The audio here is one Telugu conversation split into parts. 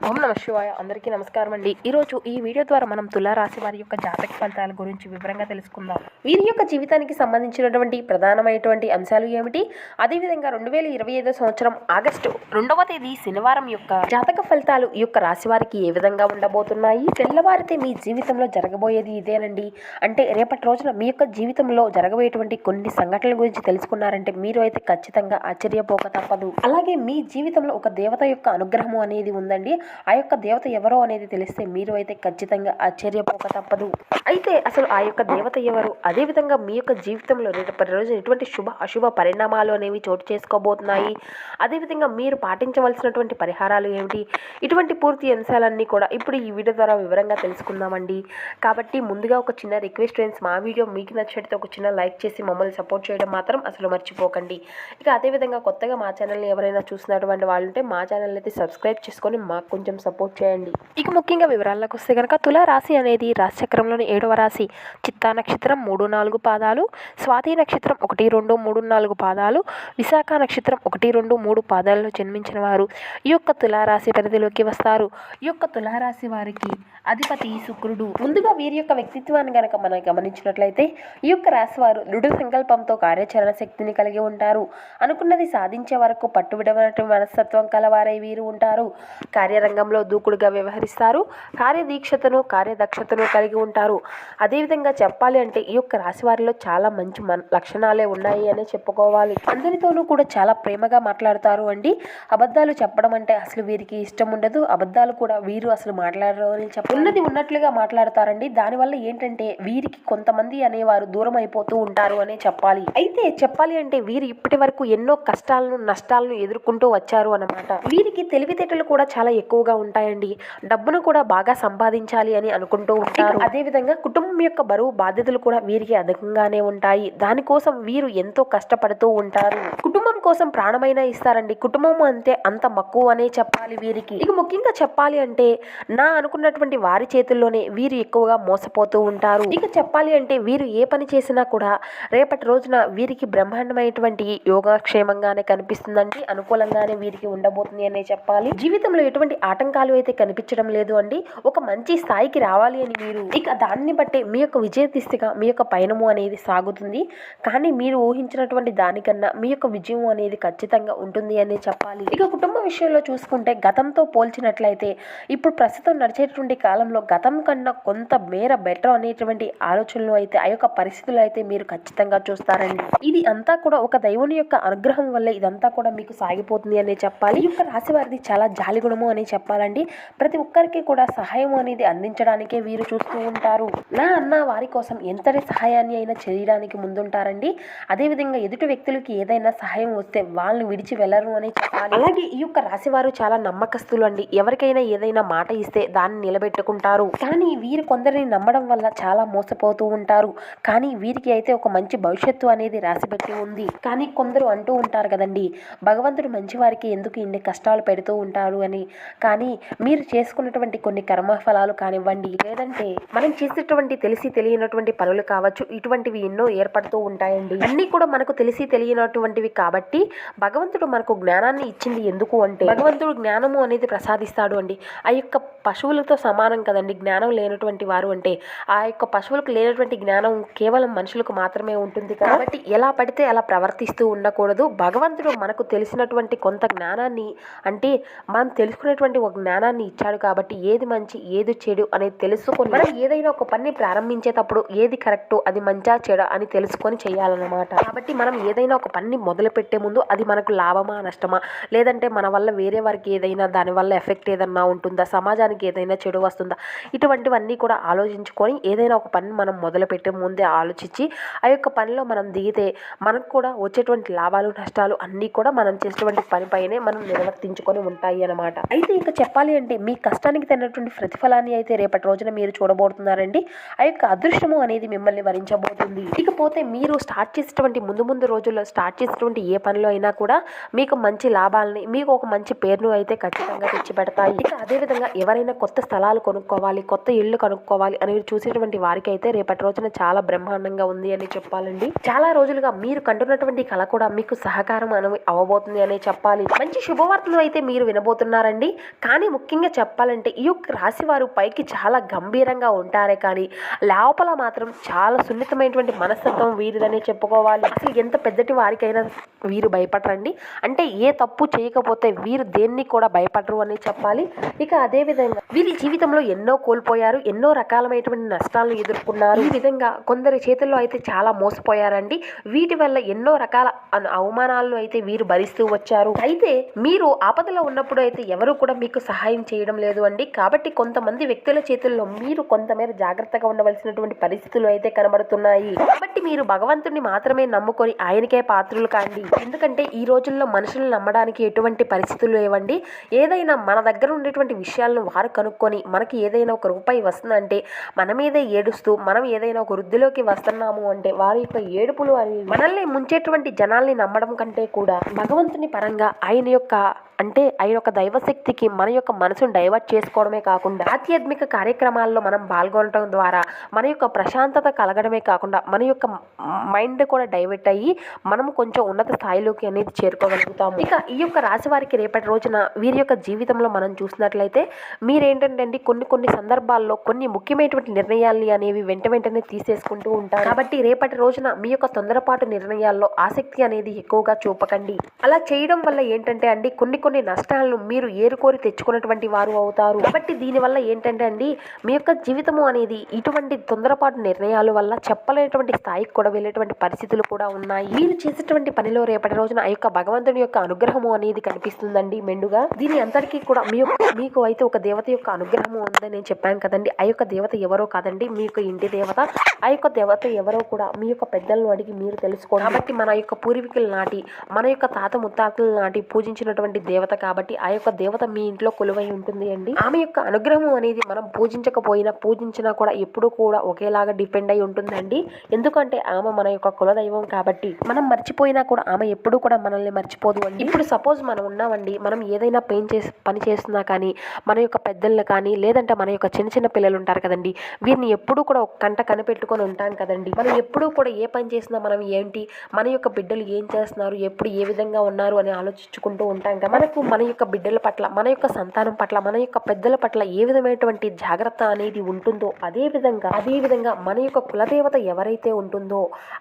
ఓం నమ శివాయ. అందరికీ నమస్కారం అండి. ఈరోజు ఈ వీడియో ద్వారా మనం తులారాశి వారి యొక్క జాతక ఫలితాల గురించి వివరంగా తెలుసుకుందాం. వీరి యొక్క జీవితానికి సంబంధించినటువంటి ప్రధానమైనటువంటి అంశాలు ఏమిటి, అదేవిధంగా 2025 సంవత్సరం ఆగస్టు 2వ తేదీ శనివారం యొక్క జాతక ఫలితాలు ఈ యొక్క రాశి వారికి ఏ విధంగా ఉండబోతున్నాయి. తెల్లవారితే మీ జీవితంలో జరగబోయేది ఇదేనండి. అంటే రేపటి రోజున మీ యొక్క జీవితంలో జరగబోయేటువంటి కొన్ని సంఘటనల గురించి తెలుసుకున్నారంటే మీరు అయితే ఖచ్చితంగా ఆశ్చర్యపోక తప్పదు. అలాగే మీ జీవితంలో ఒక దేవత యొక్క అనుగ్రహము అనేది ఉందండి. ఆ యొక్క దేవత ఎవరో అనేది తెలిస్తే మీరు అయితే ఖచ్చితంగా ఆశ్చర్యపోక తప్పదు. అయితే అసలు ఆ యొక్క దేవత ఎవరు, అదేవిధంగా మీ యొక్క జీవితంలో రేపటి రోజు ఎటువంటి శుభ అశుభ పరిణామాలు అనేవి చోటు చేసుకోబోతున్నాయి, అదేవిధంగా మీరు పాటించవలసినటువంటి పరిహారాలు ఏమిటి, ఇటువంటి పూర్తి అంశాలన్నీ కూడా ఇప్పుడు ఈ వీడియో ద్వారా వివరంగా తెలుసుకుందామండి. కాబట్టి ముందుగా ఒక చిన్న రిక్వెస్ట్ ఫ్రెండ్స్, మా వీడియో మీకు నచ్చినట్లయితే ఒక చిన్న లైక్ చేసి మమ్మల్ని సపోర్ట్ చేయడం మాత్రం అసలు మర్చిపోకండి. ఇక అదేవిధంగా కొత్తగా మా ఛానల్ని ఎవరైనా చూసినటువంటి వాళ్ళు ఉంటే మా ఛానల్ అయితే సబ్స్క్రైబ్ చేసుకొని మాకు కొంచెం సపోర్ట్ చేయండి. ఇక ముఖ్యంగా వివరాల్లోకి వస్తే కనుక తులారాశి అనేది రాశిచక్రంలోని 7వ రాశి. చిత్తా నక్షత్రం 3-4 పాదాలు, స్వాతి నక్షత్రం 1-2-3-4 పాదాలు, విశాఖ నక్షత్రం 1-2-3 పాదాలలో జన్మించిన వారు ఈ యొక్క తులారాశి పరిధిలోకి వస్తారు. ఈ యొక్క తులారాశి వారికి అధిపతి శుక్రుడు. ముందుగా వీరి యొక్క వ్యక్తిత్వాన్ని కనుక మనం గమనించినట్లయితే ఈ యొక్క రాశి వారు దృఢ సంకల్పంతో కార్యాచరణ శక్తిని కలిగి ఉంటారు. అనుకున్నది సాధించే వరకు పట్టుబిడవనటువంటి మనస్తత్వం కలవారై వీరు ఉంటారు. కార్యరంగంలో దూకుడుగా వ్యవహరిస్తారు. కార్యదీక్షతను కార్యదక్షతను కలిగి ఉంటారు. అదేవిధంగా చెప్పాలి అంటే ఈ యొక్క రాశి వారిలో చాలా మంచి లక్షణాలే ఉన్నాయి అనే చెప్పుకోవాలి. అందరితోనూ కూడా చాలా ప్రేమగా మాట్లాడతారు అండి. అబద్ధాలు చెప్పడం అంటే అసలు వీరికి ఇష్టం ఉండదు. అబద్ధాలు కూడా వీరు అసలు మాట్లాడరు అని ఉన్నది ఉన్నట్లుగా మాట్లాడతారండి. దానివల్ల ఏంటంటే వీరికి కొంతమంది అనేవారు దూరం అయిపోతూ ఉంటారు అనే చెప్పాలి. అయితే చెప్పాలి అంటే వీరు ఇప్పటి వరకు ఎన్నో కష్టాలను నష్టాలను ఎదుర్కొంటూ వచ్చారు అన్నమాట. వీరికి తెలివితేటలు కూడా చాలా ఎక్కువగా ఉంటాయండి. డబ్బును కూడా బాగా సంపాదించాలి అని అనుకుంటూ ఉంటారు. అదేవిధంగా కుటుంబం యొక్క బరువు బాధ్యతలు కూడా వీరికి అధికంగానే ఉంటాయి. దానికోసం వీరు ఎంతో కష్టపడుతూ ఉంటారు. కుటుంబం కోసం ప్రాణమైనా ఇస్తారండి. కుటుంబం అంటే అంత మక్కువ అనే చెప్పాలి వీరికి. ఇక ముఖ్యంగా చెప్పాలి అంటే నా అనుకున్నటువంటి వారి చేతుల్లోనే వీరు ఎక్కువగా మోసపోతూ ఉంటారు. ఇక చెప్పాలి అంటే వీరు ఏ పని చేసినా కూడా రేపటి రోజున వీరికి బ్రహ్మాండమైనటువంటి యోగక్షేమంగానే కనిపిస్తుందండి. అనుకూలంగానే వీరికి ఉండబోతుంది అనే చెప్పాలి. జీవితంలో ఎటువంటి ఆటంకాలు అయితే కనిపించడం లేదు అండి. ఒక మంచి స్థాయికి రావాలి అని మీరు ఇక దాన్ని బట్టే మీ యొక్క విజయ దిశగా మీ యొక్క పయనము అనేది సాగుతుంది. కానీ మీరు ఊహించినటువంటి దానికన్నా మీ యొక్క విజయం అనేది ఖచ్చితంగా ఉంటుంది అనే చెప్పాలి. ఇక కుటుంబ విషయంలో చూసుకుంటే గతంతో పోల్చినట్లయితే ఇప్పుడు ప్రస్తుతం నడిచేటువంటి కాలంలో గతం కన్నా కొంత మేర బెటర్ అనేటువంటి ఆలోచనలు అయితే ఆ యొక్క పరిస్థితులు అయితే మీరు ఖచ్చితంగా చూస్తారండి. ఇది అంతా కూడా ఒక దైవుని యొక్క అనుగ్రహం వల్ల ఇదంతా కూడా మీకు సాగిపోతుంది అనే చెప్పాలి. ఈ యొక్క రాశి వారిది చాలా జాలి గుణము అని చెప్పాలండి. ప్రతి ఒక్కరికి కూడా సహాయం అనేది అందించడానికే వీరు చూస్తూ ఉంటారు. నా అన్న వారి కోసం ఎంతటి సహాయాన్ని అయినా చేయడానికి ముందుంటారండి. అదేవిధంగా ఎదుటి వ్యక్తులకి ఏదైనా సహాయం వస్తే వాళ్ళని విడిచి వెళ్ళరు అని చెప్పాలి. అలాగే ఈ యొక్క రాశి వారు చాలా నమ్మకస్తులు అండి. ఎవరికైనా ఏదైనా మాట ఇస్తే దాన్ని నిలబెట్టుకుంటారు. కానీ వీరు కొందరిని నమ్మడం వల్ల చాలా మోసపోతూ ఉంటారు. కానీ వీరికి అయితే ఒక మంచి భవిష్యత్తు అనేది రాసిపెట్టి ఉంది. కానీ కొందరు అంటూ ఉంటారు కదండి, భగవంతుడు మంచి వారికి ఎందుకు ఇన్ని కష్టాలు పెడుతూ ఉంటారు అని. కానీ మీరు చేసుకున్నటువంటి కొన్ని కర్మఫలాలు కానివ్వండి, లేదంటే మనం చేసేటువంటి తెలిసి తెలియనటువంటి పనులు కావచ్చు, ఇటువంటివి ఎన్నో ఏర్పడుతూ ఉంటాయండి. అన్నీ కూడా మనకు తెలిసి తెలియనటువంటివి కాబట్టి భగవంతుడు మనకు జ్ఞానాన్ని ఇచ్చింది ఎందుకు అంటే భగవంతుడు జ్ఞానము అనేది ప్రసాదిస్తాడు అండి. ఆ యొక్క పశువులతో సమానం కదండి జ్ఞానం లేనటువంటి వారు అంటే. ఆ యొక్క పశువులకు లేనటువంటి జ్ఞానం కేవలం మనుషులకు మాత్రమే ఉంటుంది. కాబట్టి ఎలా పడితే అలా ప్రవర్తిస్తూ ఉండకూడదు. భగవంతుడు మనకు తెలిసినటువంటి కొంత జ్ఞానాన్ని, అంటే మనం తెలుసుకునేటువంటి ఒక జ్ఞానాన్ని ఇచ్చాడు కాబట్టి ఏది మంచి ఏది చెడు అనేది తెలుసుకొని మనం ఏదైనా ఒక పని ప్రారంభించేటప్పుడు ఏది కరెక్ట్, అది మంచా చెడా అని తెలుసుకొని చేయాలన్నమాట. కాబట్టి మనం ఏదైనా ఒక పని మొదలు పెట్టే ముందు అది మనకు లాభమా నష్టమా, లేదంటే మన వల్ల వేరే వారికి ఏదైనా దానివల్ల ఎఫెక్ట్ ఏదన్నా ఉంటుందా, సమాజానికి ఏదైనా చెడు వస్తుందా, ఇటువంటివన్నీ కూడా ఆలోచించుకొని ఏదైనా ఒక పని మనం మొదలు పెట్టే ముందే ఆలోచించి ఆ యొక్క పనిలో మనం దిగితే మనకు కూడా వచ్చేటువంటి లాభాలు నష్టాలు అన్నీ కూడా మనం చేసేటువంటి పనిపైనే మనం నిర్వర్తించుకొని ఉంటాయి అన్నమాట. అయితే ఇక చెప్పాలి అంటే మీ కష్టానికి తగినటువంటి ప్రతిఫలాన్ని అయితే రేపటి రోజున మీరు చూడబోతున్నారండి. ఆ యొక్క అదృష్టము అనేది మిమ్మల్ని వరించబోతుంది. ఇకపోతే మీరు స్టార్ట్ చేసేటువంటి ముందు రోజుల్లో స్టార్ట్ చేసేటువంటి ఏ పనిలో అయినా కూడా మీకు మంచి లాభాలని, మీకు ఒక మంచి పేరును అయితే ఖచ్చితంగా తెచ్చిపెడతాయి. ఇక అదేవిధంగా ఎవరైనా కొత్త స్థలాలు కొనుక్కోవాలి, కొత్త ఇళ్ళు కనుక్కోవాలి అని చూసేటువంటి వారికి అయితే రేపటి రోజున చాలా బ్రహ్మాండంగా ఉంది అని చెప్పాలండి. చాలా రోజులుగా మీరు కంటున్నటువంటి కళ కూడా మీకు సహకారం అవ్వబోతుంది అనే చెప్పాలి. మంచి శుభవార్తలు అయితే మీరు వినబోతున్నారండి. కానీ ముఖ్యంగా చెప్పాలంటే ఈ యొక్క రాశి వారు పైకి చాలా గంభీరంగా ఉంటారే కానీ లోపల మాత్రం చాలా సున్నితమైనటువంటి మనస్తత్వం వీరిదనే చెప్పుకోవాలి. అసలు ఎంత పెద్దటి వారికైనా వీరు భయపడరండి. అంటే ఏ తప్పు చేయకపోతే వీరు దేన్ని కూడా భయపడరు అని చెప్పాలి. ఇక అదేవిధంగా వీరి జీవితంలో ఎన్నో కోల్పోయారు, ఎన్నో రకాలమైనటువంటి నష్టాలను ఎదుర్కొన్నారు. ఈ విధంగా కొందరి చేతుల్లో అయితే చాలా మోసపోయారండి. వీటి వల్ల ఎన్నో రకాల అవమానాలను అయితే వీరు భరిస్తూ వచ్చారు. అయితే మీరు ఆపదలో ఉన్నప్పుడు అయితే ఎవరు కూడా మీకు సహాయం చేయడం లేదు అండి. కాబట్టి కొంతమంది వ్యక్తుల చేతుల్లో మీరు కొంతమేర జాగ్రత్తగా ఉండవలసినటువంటి పరిస్థితులు అయితే కనబడుతున్నాయి. కాబట్టి మీరు భగవంతుడిని మాత్రమే నమ్ముకొని ఆయనకే పాత్రులు కాండి. ఎందుకంటే ఈ రోజుల్లో మనుషులను నమ్మడానికి ఎటువంటి పరిస్థితులు లేవండి. ఏదైనా మన దగ్గర ఉండేటువంటి విషయాలను వారు కనుక్కొని మనకి ఏదైనా ఒక రూపాయి వస్తుందంటే మన మీదే ఏడుస్తూ మనం ఏదైనా ఒక వృద్ధిలోకి వస్తున్నాము అంటే వారి యొక్క ఏడుపులు అని మనల్ని ముంచేటువంటి జనాల్ని నమ్మడం కంటే కూడా భగవంతుని పరంగా ఆయన యొక్క దైవశక్తికి మన యొక్క మనసును డైవర్ట్ చేసుకోవడమే కాకుండా ఆధ్యాత్మిక కార్యక్రమాల్లో మనం పాల్గొనడం ద్వారా మన యొక్క ప్రశాంతత కలగడమే కాకుండా మన యొక్క మైండ్ కూడా డైవర్ట్ అయ్యి మనం కొంచెం ఉన్నత స్థాయిలోకి అనేది చేరుకోగలుగుతాము. ఇక ఈ యొక్క రాశి వారికి రేపటి రోజున వీరి యొక్క జీవితంలో మనం చూసినట్లయితే మీరేంటంటే కొన్ని సందర్భాల్లో కొన్ని ముఖ్యమైనటువంటి నిర్ణయాల్ని అనేవి వెంటనే తీసేసుకుంటూ ఉంటారు. కాబట్టి రేపటి రోజున మీ యొక్క తొందరపాటు నిర్ణయాల్లో ఆసక్తి అనేది ఎక్కువగా చూపకండి. అలా చేయడం వల్ల ఏంటంటే అండి కొన్ని నష్టాలను మీరు ఏరుకోరి తెచ్చుకున్నటువంటి వారు అవుతారు. కాబట్టి దీనివల్ల ఏంటంటే అండి మీ యొక్క జీవితము అనేది ఇటువంటి తొందరపాటు నిర్ణయాల వల్ల చెప్పలేనటువంటి స్థాయికి కూడా వెళ్ళేటువంటి పరిస్థితులు కూడా ఉన్నాయి. మీరు చేసేటువంటి పనిలో రేపటి రోజున ఆ యొక్క భగవంతుని యొక్క అనుగ్రహము అనేది కనిపిస్తుందండి మెండుగా. దీని అందరికీ కూడా మీకు అయితే ఒక దేవత యొక్క అనుగ్రహము ఉందని నేను చెప్పాను కదండి. ఆ యొక్క దేవత ఎవరో కాదండి, మీ యొక్క ఇంటి దేవత. ఆ యొక్క దేవత ఎవరో కూడా మీ యొక్క పెద్దలను అడిగి మీరు తెలుసుకోండి. కాబట్టి మన యొక్క పూర్వీకుల నాటి మన యొక్క తాత ముత్తాతల నాటి పూజించినటువంటి దేవత కాబట్టి ఆ యొక్క దేవత మీ ఇంట్లో కొలువై ఉంటుంది అండి. ఆమె యొక్క అనుగ్రహం అనేది మనం పూజించినా కూడా ఎప్పుడూ కూడా ఒకేలాగా డిపెండ్ అయి ఉంటుందండి. ఎందుకంటే ఆమె మన యొక్క కులదైవం కాబట్టి మనం మర్చిపోయినా కూడా ఆమె ఎప్పుడూ కూడా మనల్ని మర్చిపోదు అండి. ఇప్పుడు సపోజ్ మనం ఉన్నామండి, మనం ఏదైనా పని చేస్తున్నా కానీ మన యొక్క పెద్దలను కానీ లేదంటే మన యొక్క చిన్న పిల్లలు ఉంటారు కదండి, వీరిని ఎప్పుడూ కూడా ఒక కంట కనిపెట్టుకొని ఉంటాం కదండి. మనం ఎప్పుడూ కూడా ఏ పని చేసినా మనం ఏంటి మన యొక్క బిడ్డలు ఏం చేస్తున్నారు, ఎప్పుడు ఏ విధంగా ఉన్నారు అని ఆలోచించుకుంటూ ఉంటాం కదా. మనకు మన యొక్క బిడ్డల పట్ల మన యొక్క సంతానం పట్ల మన యొక్క పెద్దల పట్ల ఏ విధమైనటువంటి జాగ్రత్త అనేది ఉంటుందో అదే విధంగా మన యొక్క కులదేవత ఎవరైతే ఉంటుందో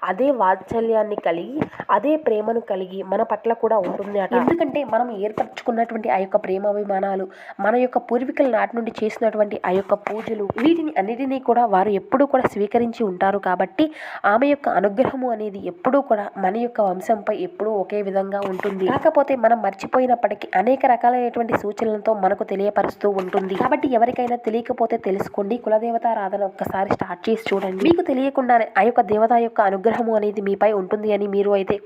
అదే వాత్సల్యాన్ని కలిగి అదే ప్రేమను కలిగి మన పట్ల కూడా ఉంటుంది అట. ఎందుకంటే మనం ఏర్పరచుకున్నటువంటి ఆ యొక్క ప్రేమాభిమానాలు మన యొక్క పూర్వీకుల నాటి నుండి చేసినటువంటి ఆ యొక్క పూజలు వీటిని అన్నిటినీ కూడా వారు ఎప్పుడూ కూడా స్వీకరించి ఉంటారు. కాబట్టి ఆమె యొక్క అనుగ్రహము అనేది ఎప్పుడూ కూడా మన యొక్క వంశంపై ఎప్పుడూ ఒకే విధంగా ఉంటుంది. కాకపోతే మనం మర్చిపోయినప్పటికీ అనేక రకాలైనటువంటి సూచనలతో మనకు తెలియపరుస్తూ ఉంటుంది. కాబట్టి ఎవరికైనా తెలియకపోతే తెలుసుకోండి. కులదేవతారాధన ఒక్కసారి స్టార్ట్ చేసి చూడండి. మీకు తెలియకుండానే ఆ యొక్క దేవత యొక్క అనుగ్రహము అనేది మీపై ఉంటుంది అని మీరు అయితే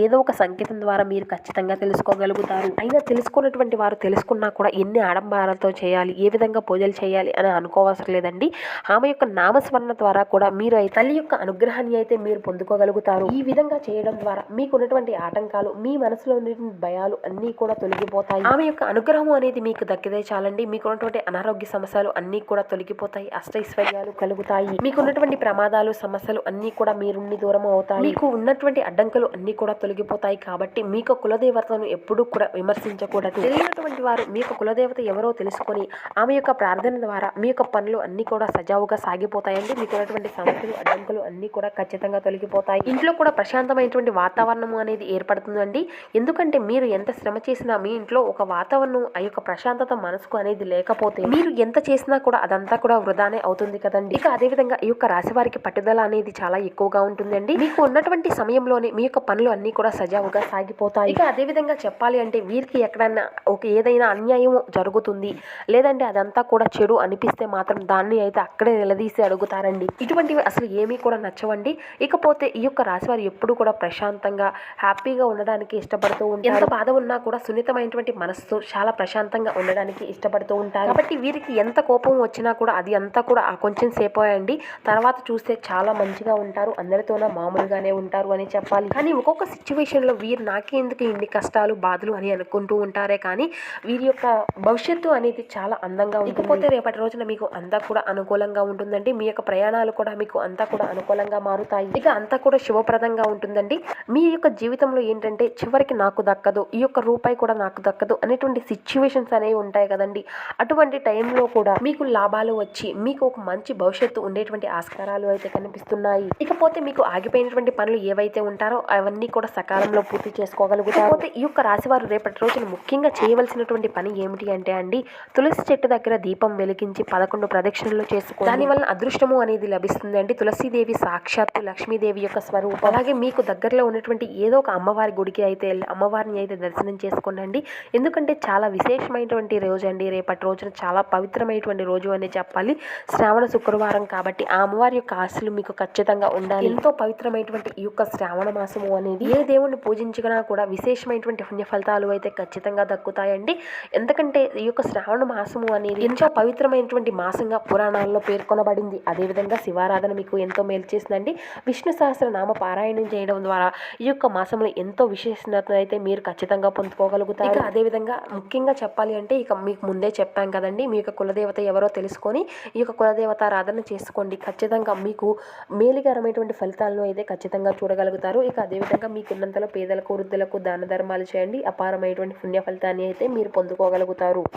ఏదో ఒక సంకేతం ద్వారా మీరు ఖచ్చితంగా తెలుసుకోగలుగుతారు. అయినా తెలుసుకున్నటువంటి వారు తెలుసుకున్నా కూడా ఎన్ని ఆడంబరాలతో చేయాలి, ఏ విధంగా పూజలు చేయాలి అని అనుకోవసరం లేదండి. ఆమె యొక్క నామస్మరణ ద్వారా కూడా మీరు అయితే తల్లి యొక్క అనుగ్రహాన్ని అయితే మీరు పొందుకోగలుగుతారు. ఈ విధంగా చేయడం ద్వారా మీకున్నటువంటి ఆటంకాలు మీ మనసులో ఉన్నటువంటి భయాలు అన్నీ కూడా తొలగిపోతాయి. ఆమె యొక్క అనుగ్రహం అనేది మీకు దక్కితే చాలండి. మీకున్నటువంటి అనారోగ్య సమస్యలు అన్నీ కూడా తొలగిపోతాయి, అష్టైశ్వర్యాలు కలుగుతాయి. మీకున్నటువంటి ప్రమాదాలు సమస్యలు అన్నీ కూడా మీరుండి దూరం అవుతాయి. మీకు ఉన్నటువంటి అడ్డంకులు అన్నీ కూడా తొలగిపోతాయి. కాబట్టి మీకు కులదేవతను ఎప్పుడూ కూడా విమర్శించకూడదు. తెలియనటువంటి వారు మీ యొక్క కులదేవత ఎవరో తెలుసుకొని ఆమె యొక్క ప్రార్థన ద్వారా మీ యొక్క పనులు అన్నీ కూడా సజావుగా సాగిపోతాయండి. మీకు ఉన్నటువంటి సమస్యలు అడ్డంకులు అన్నీ కూడా ఖచ్చితంగా తొలగిపోతాయి. ఇంట్లో కూడా ప్రశాంతమైనటువంటి వాతావరణం అనేది ఏర్పడుతుందండి. ఎందుకంటే మీరు ఎంత శ్రమ చేసినా మీ ఇంట్లో ఒక వాతావరణం ఆ యొక్క ప్రశాంతత మనసుకు అనేది లేకపోతే మీరు ఎంత చేసినా కూడా అదంతా కూడా వృధానే అవుతుంది కదండి. ఇక అదేవిధంగా ఈ యొక్క రాశి వారికి పట్టుదల అనేది చాలా ఎక్కువగా ఉంటుందండి. మీకు ఉన్నటువంటి సమయంలోనే మీ యొక్క పనులు అన్నీ కూడా సజావుగా సాగిపోతాయి. ఇక అదేవిధంగా చెప్పాలి అంటే వీరికి ఎక్కడన్నా ఏదైనా అన్యాయం జరుగుతుంది లేదంటే అదంతా కూడా చెడు అనిపిస్తే మాత్రం దాన్ని అయితే అక్కడే నిలదీసి అడుగుతారండి. ఇటువంటివి అసలు ఏమీ కూడా నచ్చవండి. ఇకపోతే ఈ యొక్క రాశి వారు ఎప్పుడు కూడా ప్రశాంతంగా హ్యాపీగా ఉండడానికి ఇష్టపడుతూ ఉంటారు. ఎంత బాధ ఉన్నా కూడా సున్నితమైనటువంటి మనస్సు చాలా ప్రశాంతంగా ఉండడానికి ఇష్టపడుతూ ఉంటారు. కాబట్టి వీరికి ఎంత కోపం వచ్చినా కూడా అది అంతా కూడా కొంచెం సేపు అండి, తర్వాత చూస్తే చాలా మంచిగా ఉంటారు, అందరితోనే మామూలుగానే ఉంటారు అని చెప్పాలి. కానీ ఒక్కొక్క సిచ్యువేషన్లో వీరు నాకే ఎందుకు ఇన్ని కష్టాలు బాధలు అని అనుకుంటూ ఉంటారే కానీ వీరి యొక్క భవిష్యత్తు అనేది చాలా అందంగా ఉంటుంది. రేపటి రోజున మీకు అంతా కూడా అనుకూలంగా ఉంటుందండి. మీ యొక్క ప్రయాణాలు కూడా మీకు అంతా కూడా అనుకూలంగా మారుతాయి. ఇక అంతా కూడా శుభప్రదంగా ఉంటుందండి. మీ యొక్క జీవితంలో ఏంటంటే చివరికి నాకు దక్కదు, ఈ యొక్క రూపాయి కూడా నాకు దక్కదు అనేటువంటి సిచ్యువేషన్ సిచ్యువేషన్స్ అనేవి ఉంటాయి కదండి. అటువంటి టైంలో కూడా మీకు లాభాలు వచ్చి మీకు ఒక మంచి భవిష్యత్తు ఉండేటువంటి ఆస్కారాలు అయితే కనిపిస్తున్నాయి. ఇకపోతే మీకు ఆగిపోయినటువంటి పనులు ఏవైతే ఉంటారో అవన్నీ కూడా సకాలంలో పూర్తి చేసుకోగలుగుతారు. ఇకపోతే ఈ యొక్క రాశివారు రేపటి రోజున ముఖ్యంగా చేయవలసినటువంటి పని ఏమిటి అంటే అండి, తులసి చెట్టు దగ్గర దీపం వెలిగించి 11 ప్రదక్షిణలు చేసుకోండి. దానివల్ల అదృష్టము అనేది లభిస్తుంది అండి. తులసీదేవి సాక్షాత్తు లక్ష్మీదేవి యొక్క స్వరూపం. అలాగే మీకు దగ్గరలో ఉన్నటువంటి ఏదో ఒక అమ్మవారి గుడికి అయితే వెళ్ళి అమ్మవారిని అయితే దర్శనం చేసుకోండి. ఎందుకంటే చాలా విశేషమైనటువంటి రోజు అండి. రేపటి రోజున చాలా పవిత్రమైనటువంటి రోజు అని చెప్పాలి. శ్రావణ శుక్రవారం కాబట్టి ఆ అమ్మవారి యొక్క ఆశలు మీకు ఖచ్చితంగా ఉండాలి. ఎంతో పవిత్రమైనటువంటి ఈ యొక్క శ్రావణ మాసము అనేది ఏ దేవుణ్ణి పూజించినా కూడా విశేషమైనటువంటి పుణ్య ఫలితాలు అయితే ఖచ్చితంగా దక్కుతాయండి. ఎందుకంటే ఈ యొక్క శ్రావణ మాసము అనేది ఎంతో పవిత్రమైనటువంటి మాసంగా పురాణాల్లో పేర్కొనబడింది. అదేవిధంగా శివారాధన మీకు ఎంతో మేలు చేస్తుందండి. విష్ణు సహస్రనామ పారాయణం చేయడం ద్వారా ఈ యొక్క మాసంలో ఎంతో విశేషత అయితే మీరు ఖచ్చితంగా పొందుకోగలుగుతారు. ఇక అదేవిధంగా ముఖ్యంగా చెప్పాలి అంటే ఇక మీకు ముందే చెప్పాం కదండి, మీ యొక్క కులదేవత ఎవరో తెలుసుకొని ఈ యొక్క కులదేవత ఆరాధన చేసుకోండి. ఖచ్చితంగా మీకు మేలుకరమైనటువంటి ఫలితాలను అయితే ఖచ్చితంగా చూడగలుగుతారు. ఇక అదేవిధంగా మీకున్నంతలో పేదలకు వృద్ధులకు దాన ధర్మాలు చేయండి. అపారమైనటువంటి పుణ్య ఫలితాన్ని అయితే మీరు పొందుకోగలుగుతారు.